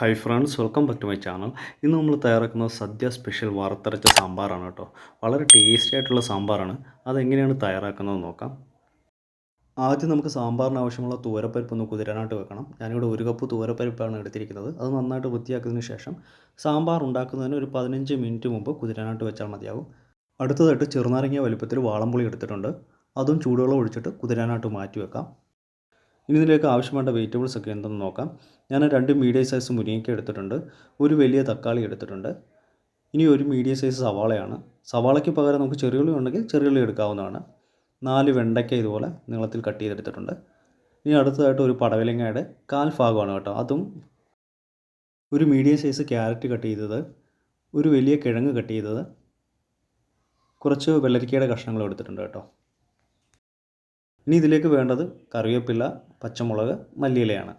Hi friends, welcome back to my channel. ഇന്ന് നമ്മൾ തയ്യാറാക്കുന്നത് സദ്യ സ്പെഷ്യൽ വറുത്തരച്ച സാമ്പാറാണ് കേട്ടോ. വളരെ ടേസ്റ്റി ആയിട്ടുള്ള സാമ്പാറാണ്. അതെങ്ങനെയാണ് തയ്യാറാക്കുന്നത് നോക്കാം. ആദ്യം നമുക്ക് സാമ്പാറിന് ആവശ്യമുള്ള തൂരപ്പരിപ്പ് ഒന്ന് കുതിരാനായിട്ട് വെക്കണം. ഞാനിവിടെ 1 കപ്പ് തൂരപ്പരിപ്പാണ് എടുത്തിരിക്കുന്നത്. അത് നന്നായിട്ട് വൃത്തിയാക്കിയതിന് ശേഷം സാമ്പാർ ഉണ്ടാക്കുന്നതിന് ഒരു 15 മിനിറ്റ് മുമ്പ് കുതിരാനായിട്ട് വെച്ചാൽ മതിയാകും. അടുത്തതായിട്ട് ചെറുനാരങ്ങ വലുപ്പത്തിൽ വാളംപുളി എടുത്തിട്ടുണ്ട്. അതും ചൂടുവെള്ളം ഒഴിച്ചിട്ട് കുതിരാനായിട്ട് മാറ്റി വെക്കാം. ഇനി ഇതിലേക്ക് ആവശ്യമായ വെജിറ്റബിൾസ് ഒക്കെ എന്തെന്ന് നോക്കാം. ഞാൻ 2 മീഡിയം സൈസ് മുരിങ്ങയ്ക്ക എടുത്തിട്ടുണ്ട്. ഒരു വലിയ തക്കാളി എടുത്തിട്ടുണ്ട്. ഇനി ഒരു മീഡിയം സൈസ് സവാളയാണ്. സവാളയ്ക്ക് പകരം നമുക്ക് ചെറിയുള്ളി ഉണ്ടെങ്കിൽ ചെറിയുള്ളി എടുക്കാവുന്നതാണ്. 4 വെണ്ടയ്ക്ക ഇതുപോലെ നീളത്തിൽ കട്ട് ചെയ്തെടുത്തിട്ടുണ്ട്. ഇനി അടുത്തതായിട്ട് ഒരു പടവലങ്ങയുടെ 1/4 ഭാഗമാണ് കേട്ടോ. അതും ഒരു മീഡിയം സൈസ് ക്യാരറ്റ് കട്ട് ചെയ്തത്, ഒരു വലിയ കിഴങ്ങ് കട്ട് ചെയ്തത്, കുറച്ച് വെള്ളരിക്കയുടെ കഷ്ണങ്ങൾ എടുത്തിട്ടുണ്ട് കേട്ടോ. ഇനി ഇതിലേക്ക് വേണ്ടത് കറിവേപ്പില, പച്ചമുളക്, മല്ലിയിലയാണ്.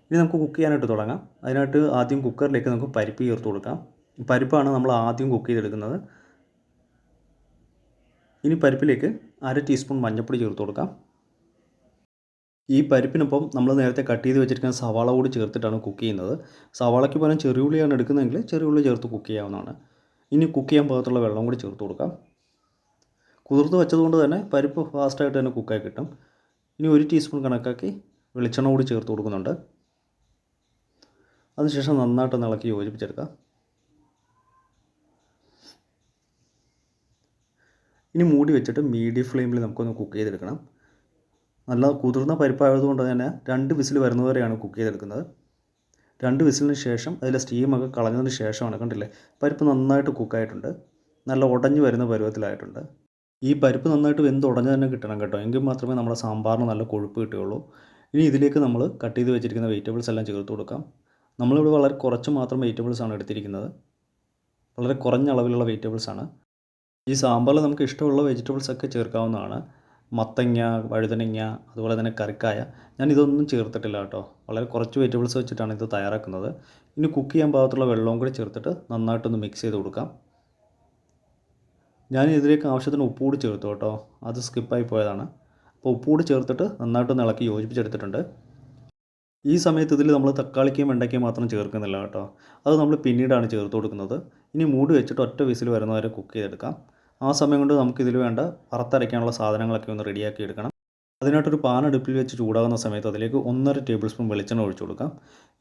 ഇനി നമുക്ക് കുക്ക് ചെയ്യാനായിട്ട് തുടങ്ങാം. അതിനായിട്ട് ആദ്യം കുക്കറിലേക്ക് നമുക്ക് പരിപ്പ് ചേർത്ത് കൊടുക്കാം. പരിപ്പാണ് നമ്മൾ ആദ്യം കുക്ക് ചെയ്തെടുക്കുന്നത്. ഇനി പരിപ്പിലേക്ക് 1/2 ടീസ്പൂൺ മഞ്ഞൾപ്പൊടി ചേർത്ത് കൊടുക്കാം. ഈ പരിപ്പിനൊപ്പം നമ്മൾ നേരത്തെ കട്ട് ചെയ്ത് വെച്ചിരിക്കുന്ന സവാള കൂടി ചേർത്തിട്ടാണ് കുക്ക് ചെയ്യുന്നത്. സവാളയ്ക്ക് പകരം ചെറിയുള്ളിയാണ് എടുക്കുന്നതെങ്കിൽ ചെറിയുള്ളി ചേർത്ത് കുക്ക് ചെയ്യാവുന്നതാണ്. ഇനി കുക്ക് ചെയ്യാൻ പാകത്തുള്ള വെള്ളം കൂടി ചേർത്ത് കൊടുക്കാം. കുതിർത്ത് വെച്ചതുകൊണ്ട് തന്നെ പരിപ്പ് ഫാസ്റ്റായിട്ട് തന്നെ കുക്കായി കിട്ടും. ഇനി 1 ടീസ്പൂൺ കണക്കാക്കി വെളിച്ചെണ്ണ കൂടി ചേർത്ത് കൊടുക്കുന്നുണ്ട്. അതിനുശേഷം നന്നായിട്ട് ഇളക്കി യോജിപ്പിച്ചെടുക്കാം. ഇനി മൂടി വെച്ചിട്ട് മീഡിയം ഫ്ലെയിമിൽ നമുക്കൊന്ന് കുക്ക് ചെയ്തെടുക്കണം. നല്ല കുതിർന്ന പരിപ്പായതുകൊണ്ട് തന്നെ 2 വിസിൽ വരുന്നവരെയാണ് കുക്ക് ചെയ്തെടുക്കുന്നത്. 2 വിസിലിന് ശേഷം അതിലെ സ്റ്റീമൊക്കെ കളഞ്ഞതിന് ശേഷമാണ്, കണ്ടില്ലേ, പരിപ്പ് നന്നായിട്ട് കുക്കായിട്ടുണ്ട്. നല്ല ഉടഞ്ഞു വരുന്ന പരുവത്തിലായിട്ടുണ്ട്. ഈ പരിപ്പ് നന്നായിട്ട് വെന്ത് ഉടഞ്ഞ് തന്നെ കിട്ടണം കേട്ടോ. എങ്കിൽ മാത്രമേ നമ്മുടെ സാമ്പാറിന് നല്ല കൊഴുപ്പ് കിട്ടുകയുള്ളൂ. ഇനി ഇതിലേക്ക് നമ്മൾ കട്ട് ചെയ്ത് വെച്ചിരിക്കുന്ന വെജിറ്റബിൾസ് എല്ലാം ചേർത്ത് കൊടുക്കാം. നമ്മളിവിടെ വളരെ കുറച്ച് മാത്രം വെജിറ്റബിൾസാണ് എടുത്തിരിക്കുന്നത്. വളരെ കുറഞ്ഞ അളവിലുള്ള വെജിറ്റബിൾസാണ്. ഈ സാമ്പാറിൽ നമുക്ക് ഇഷ്ടമുള്ള വെജിറ്റബിൾസൊക്കെ ചേർക്കാവുന്നതാണ്. മത്തങ്ങ, വഴുതനങ്ങ, അതുപോലെ തന്നെ കറിക്കായ. ഞാൻ ഇതൊന്നും ചേർത്തിട്ടില്ല കേട്ടോ. വളരെ കുറച്ച് വെജിറ്റബിൾസ് വെച്ചിട്ടാണ് ഇത് തയ്യാറാക്കുന്നത്. ഇനി കുക്ക് ചെയ്യാൻ പാകത്തുള്ള വെള്ളവും കൂടി ചേർത്തിട്ട് നന്നായിട്ടൊന്ന് മിക്സ് ചെയ്ത് കൊടുക്കാം. ഞാൻ ഇതിലേക്ക് ആവശ്യത്തിന് ഉപ്പ് കൂടി ചേർത്തു കേട്ടോ. അത് സ്കിപ്പായി പോയതാണ്. അപ്പോൾ ഉപ്പ് കൂടി ചേർത്തിട്ട് നന്നായിട്ടൊന്ന് ഇളക്കി യോജിപ്പിച്ചെടുത്തിട്ടുണ്ട്. ഈ സമയത്ത് ഇതിൽ നമ്മൾ തക്കാളിക്കയും വെണ്ടയ്ക്കയും മാത്രം ചേർക്കുന്നില്ല കേട്ടോ. അത് നമ്മൾ പിന്നീടാണ് ചേർത്ത് കൊടുക്കുന്നത്. ഇനി മൂടി വെച്ചിട്ട് ഒറ്റ വിസിൽ വരുന്നവരെ കുക്ക് ചെയ്തെടുക്കാം. ആ സമയം കൊണ്ട് നമുക്കിതിൽ വേണ്ട വറുത്തരയ്ക്കാനുള്ള സാധനങ്ങളൊക്കെ ഒന്ന് റെഡിയാക്കി എടുക്കണം. അതിനായിട്ടൊരു പാൻ അടുപ്പിൽ വെച്ച് ചൂടാകുന്ന സമയത്ത് അതിലേക്ക് 1.5 ടേബിൾ സ്പൂൺ വെളിച്ചെണ്ണ ഒഴിച്ചു കൊടുക്കാം.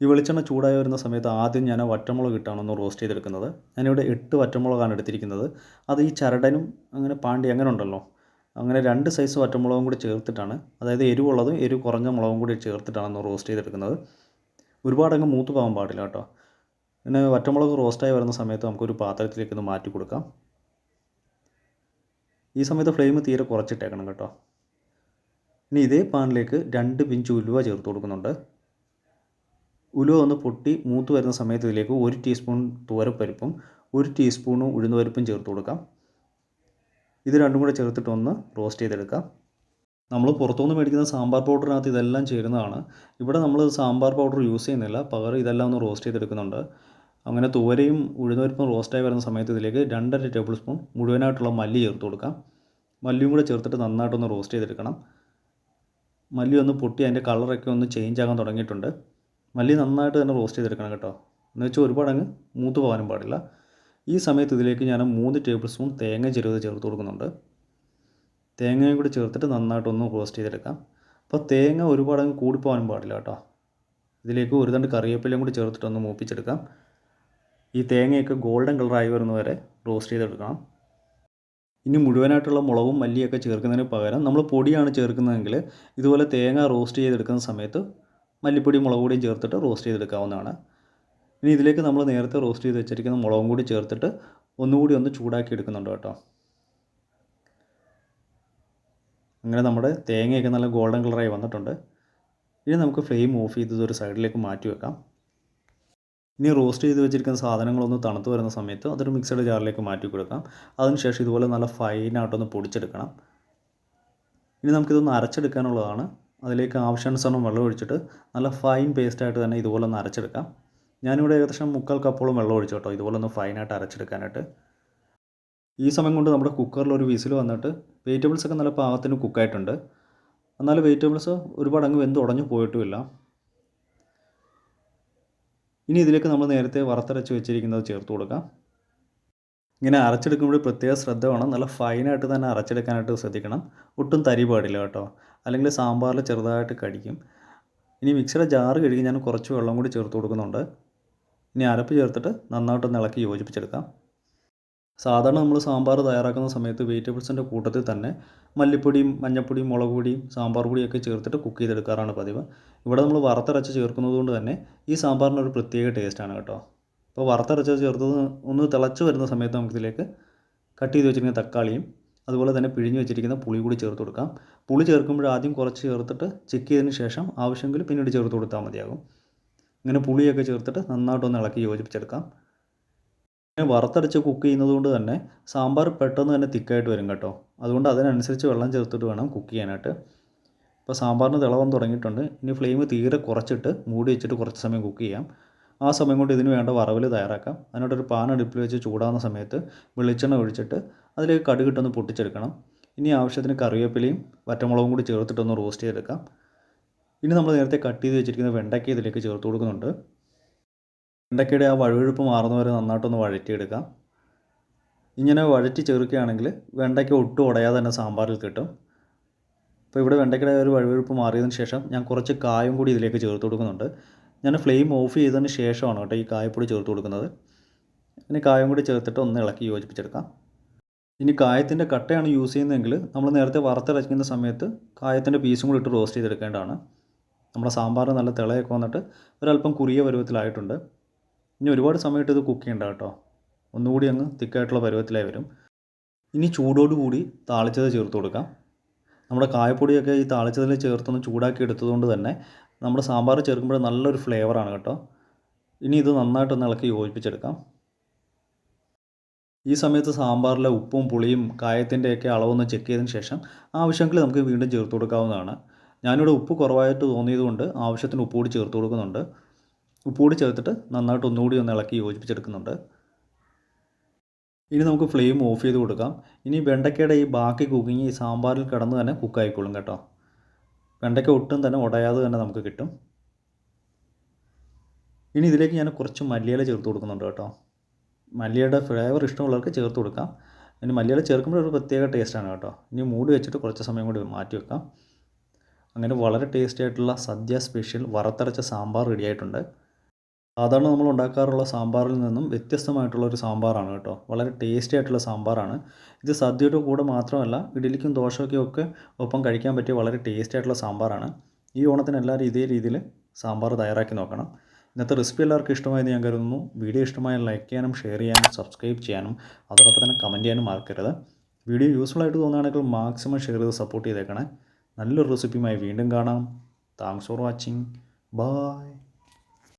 ഈ വെളിച്ചെണ്ണ ചൂടായി വരുന്ന സമയത്ത് ആദ്യം ഞാൻ വറ്റമുളക് ഇട്ടാണ് ഒന്ന് റോസ്റ്റ് ചെയ്തെടുക്കുന്നത്. ഞാനിവിടെ 8 വറ്റമുളകാണ് എടുത്തിരിക്കുന്നത്. അത് ഈ ചരടനും അങ്ങനെ പാണ്ടി അങ്ങനെ ഉണ്ടല്ലോ, അങ്ങനെ 2 സൈസ് വറ്റമുളകും കൂടി ചേർത്തിട്ടാണ്, അതായത് എരിവുള്ളതും എരിവ് കുറഞ്ഞ മുളകും കൂടി ചേർത്തിട്ടാണ് ഒന്ന് റോസ്റ്റ് ചെയ്തെടുക്കുന്നത്. ഒരുപാടങ്ങ് മൂത്ത് പോകാൻ പാടില്ല കേട്ടോ. പിന്നെ വറ്റമുളക് റോസ്റ്റായി വരുന്ന സമയത്ത് നമുക്കൊരു പാത്രത്തിലേക്ക് ഒന്ന് മാറ്റി കൊടുക്കാം. ഈ സമയത്ത് ഫ്ലെയിം തീരെ കുറച്ചിട്ടേക്കണം കേട്ടോ. ഇനി ഇതേ പാനിലേക്ക് 2 പിഞ്ച് ഉലുവ ചേർത്ത് കൊടുക്കുന്നുണ്ട്. ഉലുവ ഒന്ന് പൊട്ടി മൂത്ത് വരുന്ന സമയത്ത് ഇതിലേക്ക് 1 ടീസ്പൂൺ തുവരപ്പരിപ്പും 1 ടീസ്പൂൺ ഉഴുന്നുപരിപ്പും ചേർത്ത് കൊടുക്കാം. ഇത് രണ്ടും കൂടെ ചേർത്തിട്ട് ഒന്ന് റോസ്റ്റ് ചെയ്തെടുക്കാം. നമ്മൾ പുറത്തുനിന്ന് മേടിക്കുന്ന സാമ്പാർ പൗഡറിനകത്ത് ഇതെല്ലാം ചേരുന്നതാണ്. ഇവിടെ നമ്മൾ സാമ്പാർ പൗഡർ യൂസ് ചെയ്യുന്നില്ല, പകരം ഇതെല്ലാം ഒന്ന് റോസ്റ്റ് ചെയ്തെടുക്കുന്നുണ്ട്. അങ്ങനെ തുവരയും ഉഴുന്നുപരിപ്പും റോസ്റ്റായി വരുന്ന സമയത്ത് ഇതിലേക്ക് 2.5 ടേബിൾ സ്പൂൺ മുഴുവനായിട്ടുള്ള മല്ലി ചേർത്ത് കൊടുക്കാം. മല്ലിയും കൂടെ ചേർത്തിട്ട് നന്നായിട്ടൊന്ന് റോസ്റ്റ് ചെയ്തെടുക്കണം. മല്ലി ഒന്ന് പൊട്ടി അതിൻ്റെ കളറൊക്കെ ഒന്ന് ചേഞ്ച് ആകാൻ തുടങ്ങിയിട്ടുണ്ട്. മല്ലി നന്നായിട്ട് തന്നെ റോസ്റ്റ് ചെയ്തെടുക്കണം കേട്ടോ. എന്ന് വെച്ചാൽ ഒരുപാടങ്ങ് മൂത്ത് പോകാനും പാടില്ല. ഈ സമയത്ത് ഇതിലേക്ക് ഞാൻ 3 ടേബിൾ സ്പൂൺ തേങ്ങ ചിരവിയത് ചേർത്ത് കൊടുക്കുന്നുണ്ട്. തേങ്ങയും കൂടി ചേർത്തിട്ട് നന്നായിട്ടൊന്ന് റോസ്റ്റ് ചെയ്തെടുക്കാം. അപ്പോൾ തേങ്ങ ഒരുപാടങ്ങ് കൂടിപ്പോകാനും പാടില്ല കേട്ടോ. ഇതിലേക്ക് ഒരു തണ്ട് കറിവേപ്പിലയും കൂടി ചേർത്തിട്ടൊന്ന് മൂപ്പിച്ചെടുക്കാം. ഈ തേങ്ങയൊക്കെ ഗോൾഡൻ കളറായി വരുന്നവരെ റോസ്റ്റ് ചെയ്തെടുക്കണം. ഇനി മുഴുവനായിട്ടുള്ള മുളകും മല്ലിയൊക്കെ ചേർക്കുന്നതിന് പകരം നമ്മൾ പൊടിയാണ് ചേർക്കുന്നതെങ്കിൽ ഇതുപോലെ തേങ്ങ റോസ്റ്റ് ചെയ്തെടുക്കുന്ന സമയത്ത് മല്ലിപ്പൊടി മുളക് പൊടിയും ചേർത്തിട്ട് റോസ്റ്റ് ചെയ്തെടുക്കാവുന്നതാണ്. ഇനി ഇതിലേക്ക് നമ്മൾ നേരത്തെ റോസ്റ്റ് ചെയ്ത് വെച്ചിരിക്കുന്ന മുളകും കൂടി ചേർത്തിട്ട് ഒന്നുകൂടി ഒന്ന് ചൂടാക്കി എടുക്കുന്നുണ്ട് കേട്ടോ. അങ്ങനെ നമ്മുടെ തേങ്ങയൊക്കെ നല്ല ഗോൾഡൻ കളറായി വന്നിട്ടുണ്ട്. ഇനി നമുക്ക് ഫ്ലെയിം ഓഫ് ചെയ്ത് ഇതൊരു സൈഡിലേക്ക് മാറ്റി വെക്കാം. ഇനി റോസ്റ്റ് ചെയ്ത് വെച്ചിരിക്കുന്ന സാധനങ്ങളൊന്ന് തണുത്ത് വരുന്ന സമയത്ത് അതൊരു മിക്സഡ് ജാറിലേക്ക് മാറ്റി കൊടുക്കാം. അതിനുശേഷം ഇതുപോലെ നല്ല ഫൈനായിട്ടൊന്ന് പൊടിച്ചെടുക്കണം. ഇനി നമുക്കിതൊന്ന് അരച്ചെടുക്കാനുള്ളതാണ്. അതിലേക്ക് ആവശ്യാനുസരണം വെള്ളം ഒഴിച്ചിട്ട് നല്ല ഫൈൻ പേസ്റ്റായിട്ട് തന്നെ ഇതുപോലെ ഒന്ന് അരച്ചെടുക്കാം. ഞാനിവിടെ ഏകദേശം 3/4 കപ്പോളം വെള്ളം ഒഴിച്ചു കേട്ടോ, ഇതുപോലെ ഒന്ന് ഫൈനായിട്ട് അരച്ചെടുക്കാനായിട്ട്. ഈ സമയം കൊണ്ട് നമ്മുടെ കുക്കറിൽ ഒരു വിസിൽ വന്നിട്ട് വെജിറ്റബിൾസൊക്കെ നല്ല പാകത്തിന് കുക്കായിട്ടുണ്ട്. എന്നാൽ വെജിറ്റബിൾസ് ഒരുപാട് അങ്ങ് വെന്ത് ഉടഞ്ഞു പോയിട്ടുമില്ല. ഇനി ഇതിലേക്ക് നമ്മൾ നേരത്തെ വറുത്തരച്ച് വെച്ചിരിക്കുന്നത് ചേർത്ത് കൊടുക്കാം. ഇങ്ങനെ അരച്ചെടുക്കുമ്പോൾ പ്രത്യേക ശ്രദ്ധ വേണം. നല്ല ഫൈനായിട്ട് തന്നെ അരച്ചെടുക്കാനായിട്ട് ശ്രദ്ധിക്കണം. ഒട്ടും തരി പാടില്ല കേട്ടോ, അല്ലെങ്കിൽ സാമ്പാറിൽ ചെറുതായിട്ട് കടിക്കും. ഇനി മിക്സിയുടെ ജാറ് കഴുകി ഞാൻ കുറച്ച് വെള്ളം കൂടി ചേർത്ത് കൊടുക്കുന്നുണ്ട്. ഇനി അരപ്പ് ചേർത്തിട്ട് നന്നായിട്ടൊന്ന് ഇളക്കി യോജിപ്പിച്ചെടുക്കാം. സാധാരണ നമ്മൾ സാമ്പാർ തയ്യാറാക്കുന്ന സമയത്ത് വെജിറ്റബിൾസിൻ്റെ കൂട്ടത്തിൽ തന്നെ മല്ലിപ്പൊടിയും മഞ്ഞൾപ്പൊടിയും മുളക് പൊടിയും സാമ്പാർ പൊടിയൊക്കെ ചേർത്തിട്ട് കുക്ക് ചെയ്തെടുക്കാറാണ് പതിവ്. ഇവിടെ നമ്മൾ വറുത്തരച്ച് ചേർക്കുന്നത് കൊണ്ട് തന്നെ ഈ സാമ്പാറിനൊരു പ്രത്യേക ടേസ്റ്റാണ് കേട്ടോ. അപ്പോൾ വറുത്തരച്ച് ചേർത്തത് ഒന്ന് തിളച്ച് വരുന്ന സമയത്ത് നമുക്കിതിലേക്ക് കട്ട് ചെയ്ത് വെച്ചിരിക്കുന്ന തക്കാളിയും അതുപോലെ തന്നെ പിഴിഞ്ഞ് വെച്ചിരിക്കുന്ന പുളി കൂടി ചേർത്ത് കൊടുക്കാം. പുളി ചേർക്കുമ്പോൾ ആദ്യം കുറച്ച് ചേർത്തിട്ട് ചെക്ക് ചെയ്തതിന് ശേഷം ആവശ്യമെങ്കിൽ പിന്നീട് ചേർത്ത് കൊടുത്താൽ മതിയാകും. ഇങ്ങനെ പുളിയൊക്കെ ചേർത്തിട്ട് നന്നായിട്ടൊന്ന് ഇളക്കി യോജിപ്പിച്ചെടുക്കാം. വറുത്തരച്ച് കുക്ക് ചെയ്യുന്നത് കൊണ്ട് തന്നെ സാമ്പാർ പെട്ടെന്ന് തന്നെ തിക്കായിട്ട് വരും കേട്ടോ. അതുകൊണ്ട് അതിനനുസരിച്ച് വെള്ളം ചേർത്തിട്ട് വേണം കുക്ക് ചെയ്യാനായിട്ട്. ഇപ്പോൾ സാമ്പാറിന് തിളവൻ തുടങ്ങിയിട്ടുണ്ട്. ഇനി ഫ്ലെയിം തീരെ കുറച്ചിട്ട് മൂടി വെച്ചിട്ട് കുറച്ച് സമയം കുക്ക് ചെയ്യാം. ആ സമയം കൊണ്ട് ഇതിന് വേണ്ട വറവൽ തയ്യാറാക്കാം. അതിനോടൊരു പാൻ അടുപ്പിൽ വെച്ച് ചൂടാകുന്ന സമയത്ത് വെളിച്ചെണ്ണ ഒഴിച്ചിട്ട് അതിലേക്ക് കടുകിട്ടൊന്ന് പൊട്ടിച്ചെടുക്കണം. ഇനി ആവശ്യത്തിന് കറിവേപ്പിലയും വറ്റമുളകും കൂടി ചേർത്തിട്ടൊന്ന് റോസ്റ്റ് ചെയ്തെടുക്കാം. ഇനി നമ്മൾ നേരത്തെ കട്ട് ചെയ്ത് വെച്ചിരിക്കുന്ന വെണ്ടയ്ക്ക ഇതിലേക്ക് ചേർത്ത് കൊടുക്കുന്നുണ്ട്. വെണ്ടയ്ക്കയുടെ ആ വഴുവഴുപ്പ് മാറുന്നവരെ നന്നായിട്ടൊന്ന് വഴറ്റിയെടുക്കാം. ഇങ്ങനെ വഴറ്റി ചേർക്കുകയാണെങ്കിൽ വെണ്ടയ്ക്ക ഒട്ടും ഉടയാതെ തന്നെ സാമ്പാറിൽ കിട്ടും. അപ്പോൾ ഇവിടെ വെണ്ടയ്ക്കയുടെ ഒരു വഴുവഴുപ്പ് മാറിയതിന് ശേഷം ഞാൻ കുറച്ച് കായം കൂടി ഇതിലേക്ക് ചേർത്ത് കൊടുക്കുന്നുണ്ട്. ഞാൻ ഫ്ലെയിം ഓഫ് ചെയ്തതിന് ശേഷമാണ് കേട്ടോ ഈ കായപ്പൊടി ചേർത്ത് കൊടുക്കുന്നത്. ഇനി കായം കൂടി ചേർത്തിട്ട് ഒന്ന് ഇളക്കി യോജിപ്പിച്ചെടുക്കാം. ഇനി കായത്തിൻ്റെ കട്ടയാണ് യൂസ് ചെയ്യുന്നതെങ്കിൽ നമ്മൾ നേരത്തെ വറുത്തരയ്ക്കുന്ന സമയത്ത് കായത്തിൻ്റെ പീസും കൂടി ഇട്ട് റോസ്റ്റ് ചെയ്തെടുക്കേണ്ടതാണ്. നമ്മുടെ സാമ്പാർ നല്ല തിളയൊക്കെ വന്നിട്ട് ഒരല്പം കുറിയ പരുവത്തിലായിട്ടുണ്ട്. ഇനി ഒരുപാട് സമയത്ത് ഇത് കുക്ക് ചെയ്യേണ്ട കേട്ടോ, ഒന്നുകൂടി അങ്ങ് തിക്കായിട്ടുള്ള പരുവത്തിലായി വരും. ഇനി ചൂടോടുകൂടി താളിച്ചത് ചേർത്ത് കൊടുക്കാം. നമ്മുടെ കായപ്പൊടിയൊക്കെ ഈ താളിച്ചതിൽ ചേർത്തൊന്ന് ചൂടാക്കി എടുത്തതുകൊണ്ട് തന്നെ നമ്മുടെ സാമ്പാർ ചേർക്കുമ്പോൾ നല്ലൊരു ഫ്ലേവറാണ് കേട്ടോ. ഇനി ഇത് നന്നായിട്ടൊന്ന് ഇളക്കി യോജിപ്പിച്ചെടുക്കാം. ഈ സമയത്ത് സാമ്പാറിലെ ഉപ്പും പുളിയും കായത്തിൻ്റെയൊക്കെ അളവൊന്ന് ചെക്ക് ചെയ്തതിന് ശേഷം ആവശ്യമെങ്കിൽ നമുക്ക് വീണ്ടും ചേർത്ത് കൊടുക്കാവുന്നതാണ്. ഞാനിവിടെ ഉപ്പ് കുറവായിട്ട് തോന്നിയതുകൊണ്ട് ആവശ്യത്തിന് ഉപ്പ് കൂടി ചേർത്ത് കൊടുക്കുന്നുണ്ട്. ഉപ്പ് കൂടി ചേർത്തിട്ട് നന്നായിട്ട് ഒന്നുകൂടി ഒന്ന് ഇളക്കി യോജിപ്പിച്ചെടുക്കുന്നുണ്ട്. ഇനി നമുക്ക് ഫ്ലെയിം ഓഫ് ചെയ്ത് കൊടുക്കാം. ഇനി വെണ്ടയ്ക്കയുടെ ഈ ബാക്കി കുക്കിങ് ഈ സാമ്പാറിൽ കിടന്ന് തന്നെ കുക്കായിക്കോളും കേട്ടോ. വെണ്ടയ്ക്ക ഒട്ടും തന്നെ ഉടയാതെ തന്നെ നമുക്ക് കിട്ടും. ഇനി ഇതിലേക്ക് ഞാൻ കുറച്ച് മല്ലിയില ചേർത്ത് കൊടുക്കുന്നുണ്ട് കേട്ടോ. മല്ലിയുടെ ഫ്ലേവർ ഇഷ്ടമുള്ളവർക്ക് ചേർത്ത് കൊടുക്കാം. ഇനി മല്ലിയില ചേർക്കുമ്പോൾ ഒരു പ്രത്യേക ടേസ്റ്റാണ് കേട്ടോ. ഇനി മൂടി വെച്ചിട്ട് കുറച്ച് സമയം കൂടി മാറ്റി വെക്കാം. അങ്ങനെ വളരെ ടേസ്റ്റി ആയിട്ടുള്ള സദ്യ സ്പെഷ്യൽ വറുത്തരച്ച സാമ്പാർ റെഡിയായിട്ടുണ്ട്. സാധാരണ നമ്മൾ ഉണ്ടാക്കാറുള്ള സാമ്പാറിൽ നിന്നും വ്യത്യസ്തമായിട്ടുള്ള ഒരു സാമ്പാറാണ് കേട്ടോ. വളരെ ടേസ്റ്റി ആയിട്ടുള്ള സാമ്പാറാണ്. ഇത് സദ്യയുടെ കൂടെ മാത്രമല്ല ഇഡ്ഡലിക്കും ദോശയ്ക്കും ഒക്കെ ഒപ്പം കഴിക്കാൻ പറ്റിയ വളരെ ടേസ്റ്റി ആയിട്ടുള്ള സാമ്പാറാണ്. ഈ ഓണത്തിന് എല്ലാവരും ഇതേ രീതിയിൽ സാമ്പാർ തയ്യാറാക്കി നോക്കണം. ഇന്നത്തെ റെസിപ്പി എല്ലാവർക്കും ഇഷ്ടമായെന്ന് ഞാൻ കരുതുന്നു. വീഡിയോ ഇഷ്ടമായാൽ ലൈക്ക് ചെയ്യാനും ഷെയർ ചെയ്യാനും സബ്സ്ക്രൈബ് ചെയ്യാനും അതോടൊപ്പം തന്നെ കമൻറ്റ് ചെയ്യാനും മറക്കരുത്. വീഡിയോ യൂസ്ഫുൾ ആയിട്ട് തോന്നുകയാണെങ്കിൽ മാക്സിമം ഷെയർ ചെയ്ത് സപ്പോർട്ട് ചെയ്തേക്കണേ. നല്ലൊരു റെസിപ്പിയുമായി വീണ്ടും കാണാം. Thanks for watching. ബൈ.